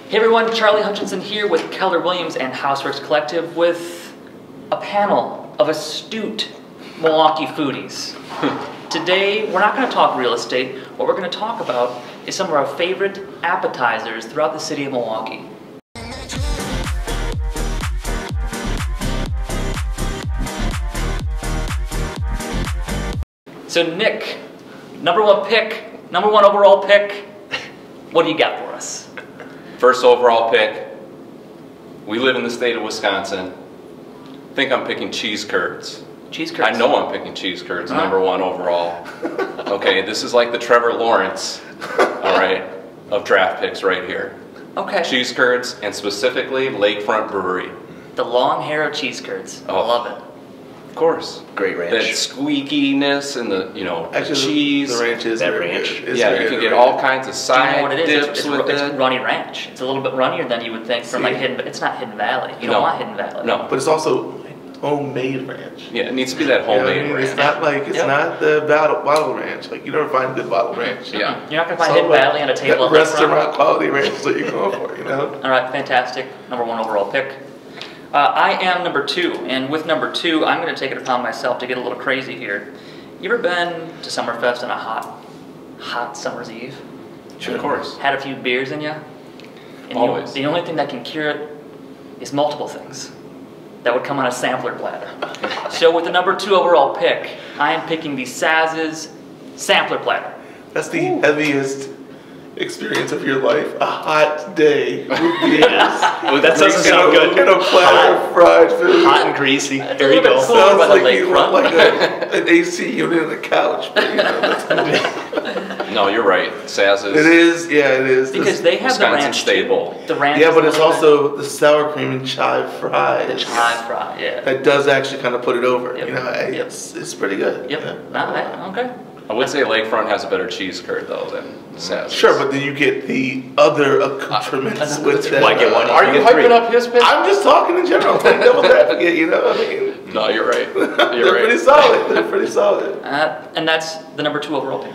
Hey everyone, Charlie Hutchinson here with Keller Williams and Houseworks Collective with a panel of astute Milwaukee foodies. Today, we're not going to talk real estate. What we're going to talk about is some of our favorite appetizers throughout the city of Milwaukee. So Nick, number one overall pick, what do you got for us? First overall pick, we live in the state of Wisconsin. I think I'm picking cheese curds. Cheese curds? I know I'm picking cheese curds, number one overall. Okay, this is like the Trevor Lawrence, all right, of draft picks right here. Okay. Cheese curds, and specifically Lakefront Brewery. The long hair of cheese curds. I love it. Of course. Great ranch. That squeakiness and the, actually, cheese. The ranch is that ranch. Yeah, you can get all kinds of side dips with it. It's runny ranch. It's a little bit runnier than you would think from like Hidden, but it's not Hidden Valley. You don't want Hidden Valley. No. But it's also homemade ranch. Yeah, it needs to be that homemade ranch. It's not like, it's not the bottle ranch. Like, you never find good bottle ranch. Yeah. You're not going to find Hidden Valley on a table at restaurant quality ranch is what you're going for, All right, fantastic. Number one overall pick. I am number two, and with number two, I'm going to take it upon myself to get a little crazy here. You ever been to Summerfest on a hot summer's eve? Sure. Of course. Had a few beers in you? And Always. The only thing that can cure it is multiple things that would come on a sampler platter. So with the number two overall pick, I am picking the Saz's sampler platter. That's the heaviest experience of your life. A hot day with beers. That doesn't sound good. And a platter of fried food. Hot and greasy. There you go. Sounds like you want like an AC unit in the couch. But, that's no, you're right. Saz's. It is, yeah, it is. Because they have Wisconsin the ranch staple. The ranch. Yeah, but it's also the sour cream and chive fries. The chive fry, yeah. That does actually kind of put it over. Yep. It's pretty good. Yep. Yeah. Okay. I would say Lakefront has a better cheese curd though than Saz's. Sure, but then you get the other accoutrements with that. Might get one. Are you hyping up his pick? I'm just talking in general. I'm playing devil's advocate, No, you're right. They're pretty solid. They're pretty solid. And that's the number two overall pick.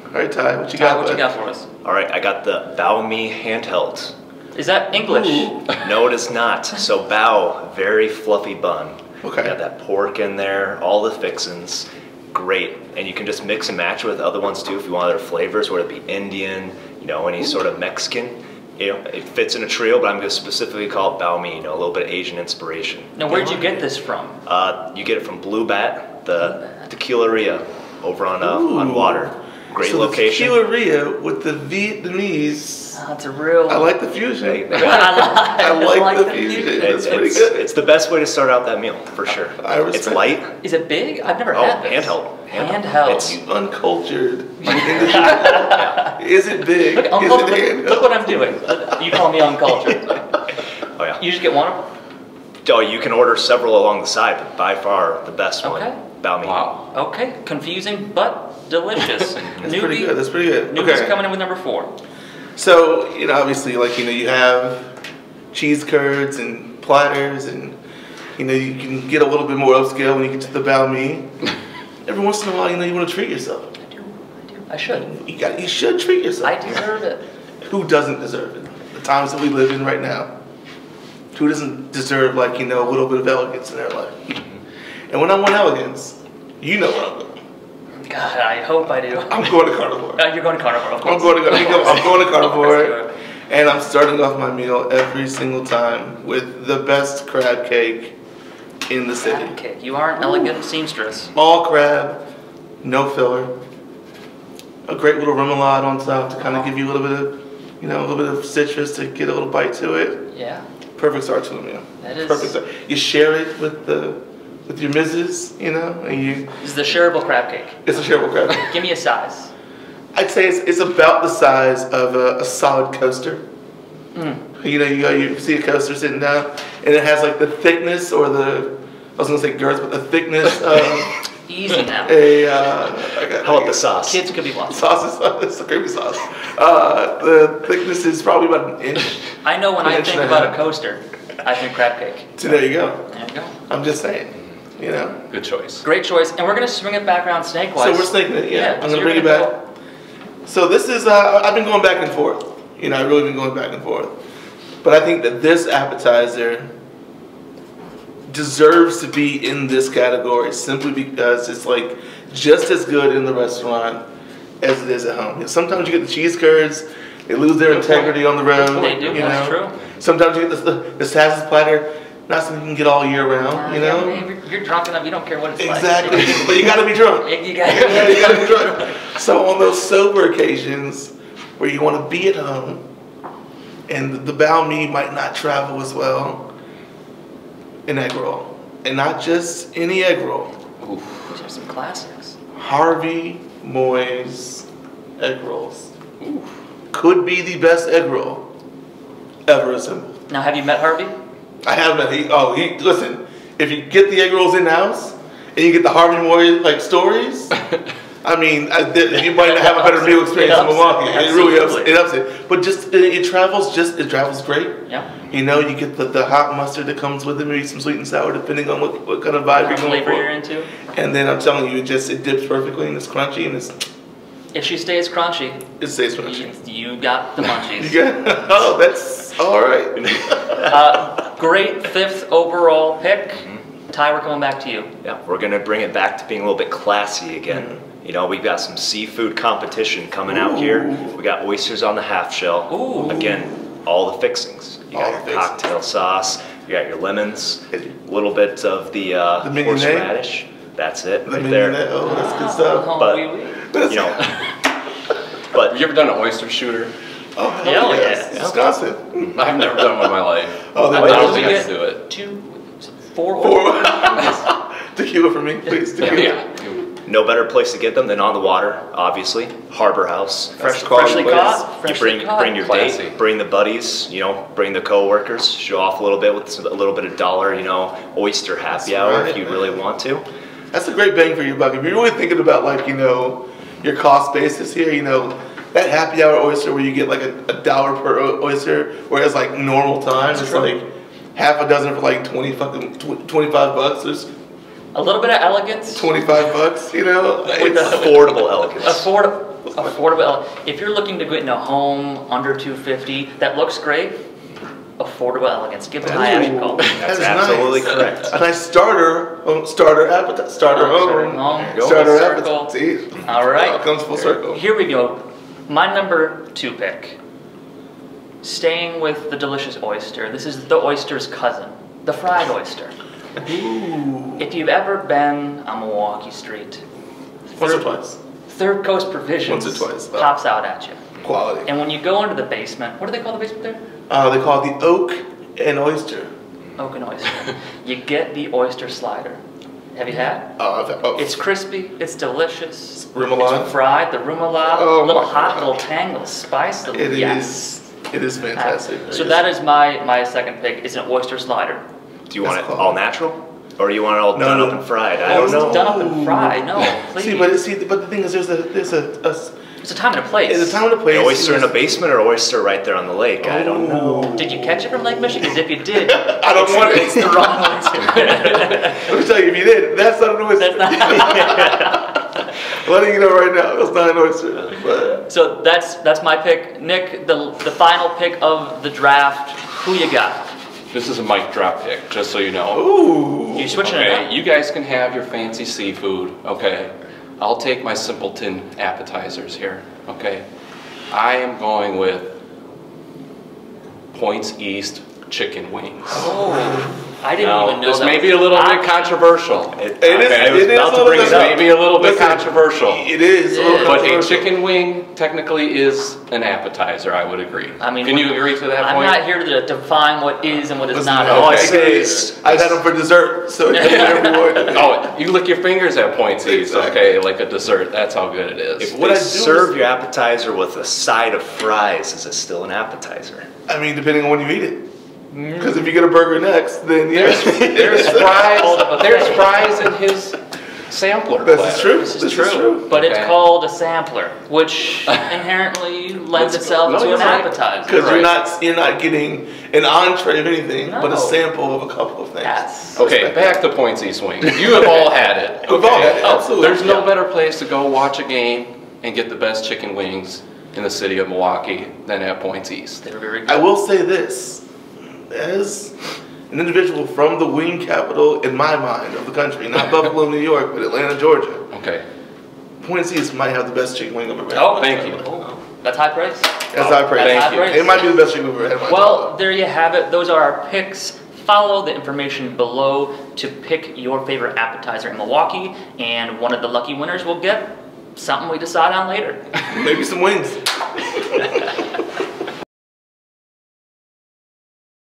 All right, Ty, what you got? What you got for us? All right, I got the Bao Mi handheld. Is that English? Ooh. No, it is not. So Bao, very fluffy bun. Okay. You got that pork in there, all the fixins. Great. And you can just mix and match with other ones too if you want other flavors, whether it be Indian, any sort of Mexican. It fits in a trio, but I'm going to specifically call it Bao Mi, a little bit of Asian inspiration. Now, where'd you get this from? You get it from Blue Bat, the Tequileria over on Water. Great location. The Tequileria with the Vietnamese. It's a real. I like the fusion. I like the fusion. It's pretty good. It's the best way to start out that meal, for sure. It's light. Is it big? I've never had this. Handheld. It's uncultured. Is it big? Look what I'm doing. You call me uncultured. Oh yeah. You just get one of them? Oh, you can order several along the side, but by far the best one. Bao Mi. Wow. Okay, confusing but delicious. That's pretty good. That's pretty good. Newbie's coming in with number four. So, obviously, you have cheese curds and platters, and, you can get a little bit more upscale when you get to the Bao Mi. Every once in a while, you want to treat yourself. I do. I should. You should treat yourself. I deserve it. Who doesn't deserve it? The times that we live in right now. Who doesn't deserve, a little bit of elegance in their life? And when I want elegance, you know what I'm doing. God, I hope I do. I'm going to carnivore. You're going to carnivore, of course. I'm going to carnivore. And I'm starting off my meal every single time with the best crab cake in the city. Crab cake. You are an elegant seamstress. All crab, no filler. A great little remoulade on top to kind of give you a little bit of citrus to get a little bite to it. Yeah. Perfect start to a meal. That is. Perfect start. You share it with your missus, and you. This is the shareable crab cake. It's a shareable crab cake. Give me a size. I'd say it's about the size of a solid coaster. You see a coaster sitting down, and it has the thickness or I was gonna say girth, but the thickness of easy now. How about the sauce? Kids could be watching. It's the gravy sauce. The thickness is probably about an inch. I know when I think about a coaster, I think crab cake. So there you go. There you go. I'm just saying. Good choice. Great choice. And we're going to swing it back around snake-wise. So we're snaking it, yeah. I'm so going to bring it back. So this is, I've been going back and forth. I've really been going back and forth. But I think that this appetizer deserves to be in this category simply because it's like just as good in the restaurant as it is at home. Sometimes you get the cheese curds, they lose their integrity on the road. They do, that's true. Sometimes you get the sausage platter, not something you can get all year round, You're drunk enough, you don't care what it's Exactly, like. but you gotta be drunk. You gotta be drunk. So on those sober occasions where you want to be at home and the banh mi might not travel as well, an egg roll. And not just any egg roll. These are some classics. Harvey Moy's egg rolls. Could be the best egg roll ever assembled. Now, have you met Harvey? I have met. Listen. If you get the egg rolls in house and you get the Harvey Moy stories, I mean, you might not have a better meal experience in Milwaukee. It really ups it. But it travels great. Yeah. You get the hot mustard that comes with it, maybe some sweet and sour, depending on what kind of vibe you're going for. You're into. And then I'm telling you, it dips perfectly and it's crunchy and if she stays crunchy, it stays crunchy. You got the munchies. Oh, that's all right. Great 5th overall pick. Ty, we're coming back to you. Yeah, we're going to bring it back to being a little bit classy again. We've got some seafood competition coming out here. We got oysters on the half shell. Ooh. Again, all the fixings. You got your cocktail sauce, you got your lemons, a little bit of the horseradish. That's it right there. Oh, that's good stuff. But you ever done an oyster shooter? Oh, hell yes. Yeah. Wisconsin. I've never done one in my life. Oh, I don't think I do it. 4 Tequila for me, please. Tequila. Yeah. no better place to get them than on the water, obviously. Harbor House. Freshly caught. Bring your Classy. date, bring the buddies, bring the co-workers, show off a little bit with a little bit of dollar, oyster happy hour if you really want to. That's a great bang for your buck. If you're really thinking about your cost basis here, that happy hour oyster where you get like $1 per oyster, whereas like normal times it's like half a dozen for like 25 bucks. There's a little bit of elegance. 25 bucks, With affordable elegance. Affordable. If you're looking to get in a home under $250 that looks great, affordable elegance. Give it a high action call. That's absolutely correct. A nice starter appetite, starter appetite. See? All right. It comes full circle. Here we go. My number 2 pick. Staying with the delicious oyster. This is the oyster's cousin, the fried oyster. Ooh. If you've ever been on Milwaukee Street, Once or twice. Third Coast Provisions Once or twice. pops out at you. Quality. And when you go into the basement, what do they call the basement there? They call it the oak and oyster. Oak and oyster. You get the oyster slider. Have you had? It's It's crispy. It's delicious. remoulade. It's fried. The remoulade. Oh, a little my hot, God. a little tang, a little spice. It is fantastic. So that is my second pick. Is an oyster slider. Do you want it all natural? Or do you want it all done up and fried? I Oh, don't know. it's done up and fried. No, please. But the thing is, there's It's a time and a place. a time and a place. An oyster in a basement or oyster right there on the lake? I don't know. Did you catch it from Lake Michigan? Because if you did, I don't want it. it's the wrong oyster. Let me tell you, if you did, that's not an oyster. Letting you know right now, that's not an oyster. But So that's my pick. Nick, the final pick of the draft. Who you got? This is a mic drop pick, just so you know. ooh, You switching it Okay, up? you guys can have your fancy seafood, okay? I'll take my simpleton appetizers here, okay? I am going with Points East chicken wings. Oh, I didn't Now, even know this that. may be a little bit controversial. It is about to a bring little it bit up. Maybe a little bit Listen, controversial. It is a little But a controversial. chicken wing technically is an appetizer, I would agree. I mean, Can you agree to that I'm point? not here to define what is and what is Listen, not. all I Okay. say is, I've had them for dessert, so you can whatever you want. Oh, you lick your fingers at Points East, Exactly. okay, like a dessert. That's how good it is. If What they I do serve is- your appetizer with a side of fries, is it still an appetizer? I mean, depending on when you eat it. Because if you get a burger next, then yes. There's fries. There's fries in his sampler. This platter. is true. This is This true. is true. But it's Okay. called a sampler, which inherently lends itself No, to you're an right. appetizer. Because Right. you're not getting an entree of anything, but No. a sample of a couple of things. Yes. Okay, back to Points East wings. You have all had it. We've all had it, absolutely. There's no better place to go watch a game and get the best chicken wings in the city of Milwaukee than at Points East. They were very good. I will say this, as an individual from the wing capital in my mind of the country, not Buffalo, New York, but Atlanta, Georgia. Okay. Points East might have the best chicken wing I've ever had. Oh, thank you. Oh, that's high praise. That's high praise. That's high Thank you. praise. It might be the best chicken we've ever had in my Well, life. there you have it. Those are our picks. Follow the information below to pick your favorite appetizer in Milwaukee, and one of the lucky winners will get something we decide on later. Maybe some wings.